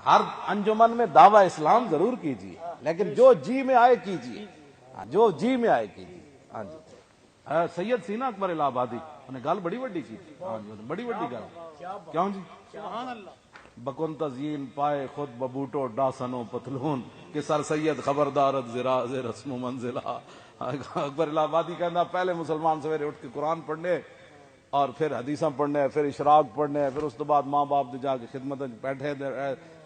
ہر انجمن میں دعویٰ اسلام ضرور کیجیے، لیکن جو جی میں آئے کیجیے، جو جی میں آئے کیجیے۔ ہاں جی، سید سی نا اکبر الہ آبادی، انہیں گل بڑی وڈی کی تھی، ہاں جی بڑی وڈی گل، کیوں جی؟ بکن تزئین پائے خود ببوٹو ڈاسنو پتلون کہ سر سید خبردارت زرا ز رسم و منزلہ۔ اکبر الہ آبادی کہنا پہلے مسلمان سویرے اٹھ کے قرآن پڑھنے اور پھر حدیثاں پڑھنے، پھر اشراق پڑھنے، پھر اس تو بعد ماں باپ دے جا کے خدمت بیٹھے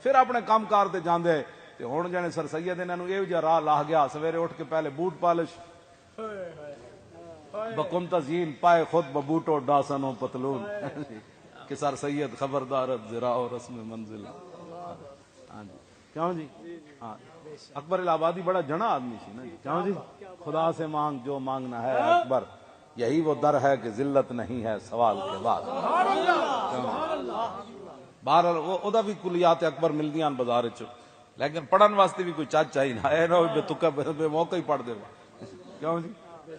پھر اپنے کام کار تے جاندے تے ہن جنے سر سید انہاں نوں ایو جہا راہ لا گیا، سویرے اٹھ کے پہلے بوٹ پالش، بکن تزئین پائے خود ببوٹو ڈاسن و پتلون کہ سر سید خبردارت ذرا و رسم منزل۔ ہاں جی، کیوں جی؟ ہاں، اکبر الہ آبادی بڑا جنا آدمی سی نا، کیوں جی؟ خدا سے مانگ جو مانگنا ہے اکبر، یہی وہ در ہے کہ ذلت نہیں ہے سوال کے بعد۔ بہرحال وہ دا بھی کلیات اکبر ملدیاں بازار چ، لیکن پڑھن واسطے بھی کوئی چاچ چاہیے نہ، اے نہ بے تکا بے موقع ہی پڑھ دے، کیوں جی؟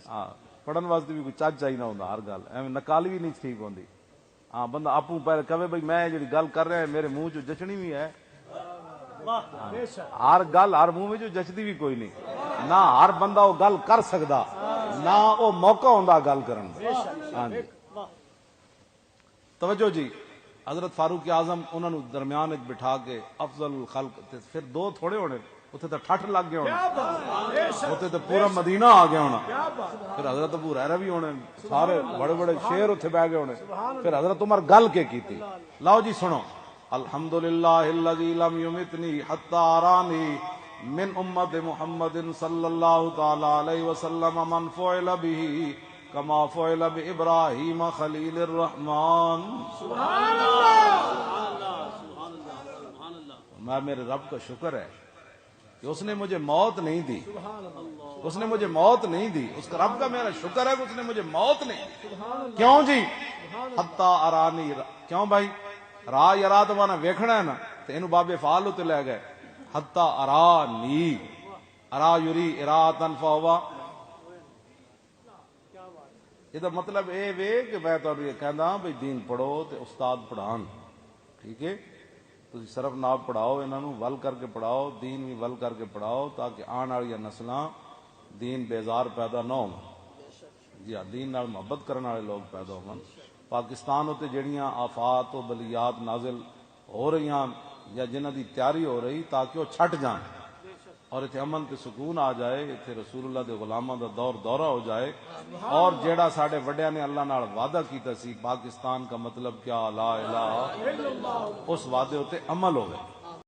ہاں، پڑھن واسطے بھی کوئی چاچ چاہیے نہ ہوندا، ہر گل ایویں نکالی بھی نہیں ٹھیک ہوندی۔ ہاں، بندہ آپوں پہلے کہے بھئی میں جڑی گل کر رہا ہے میرے منہ چ جچنی بھی ہے، ہر گل ہر منہ میں جچدی بھی کوئی نہیں، نہ ہر بندہ وہ گل کر سکدا، نہ وہ موقع ہوندا گل کرن دا۔ ہاں جی، توجہ جی، حضرت فاروق اعظم انہوں نے درمیان وچ بٹھا کے افضل الخلق تے پھر دو تھوڑے ہونے، اتنے تو ٹھٹ لگ گیا ہونا، اتنے تو پورا مدینہ آ گیا ہونا، پھر حضرت ابو ہریرہ بھی ہونے، سارے بڑے بڑے شیر اتنے بہ گئے ہونے، پھر حضرت عمر گل کے کی تھی، لاؤ جی سنو، الحمدللہ الذی لم یمتنی حتی ارانی من امت محمد صلی اللہ تعالی علیہ وسلم من فعل به کما فعل بابراہیم خلیل الرحمن۔ سبحان اللہ، میرے رب کا شکر ہے کہ اس نے مجھے موت نہیں دی، اس نے مجھے موت نہیں دی، اس کا رب کا میرا شکر ہے کہ اس نے مجھے موت نہیں دی۔ کیوں جی؟ حتی ارانی، کیوں بھائی؟ را یرا تو وانا ویکھنا ہے نا، تو اینو باب فعال تے لے گئے، حتی ارانی، ارا یری اراتن فہوا، یہ مطلب اے وے کہ میں تو یہ کہنا بھئی دین پڑھو تے استاد پڑھان، ٹھیک ہے؟ تسی صرف ناب پڑھاؤ، انہاں نوں ول کر کے پڑھاؤ، دین بھی ول کر کے پڑھاؤ، تاکہ آن والی نسلاں دین بیزار پیدا نہ ہون، جی ہاں، دین نال محبت کرنے والے لوگ پیدا ہون۔ پاکستان ہوتے جڑیاں آفات و بلیات نازل ہو رہی ہیں یا جنہ دی تیاری ہو رہی، تاکہ وہ چھٹ جان اور اتنے امن تے سکون آ جائے، اتنے رسول اللہ دے غلاماں دا دور دورہ ہو جائے، اور جیڑا ساڈے وڈیاں نے اللہ نال وعدہ کیتا سی پاکستان کا مطلب کیا لا الہ، اس وعدے ہوتے عمل ہوئے۔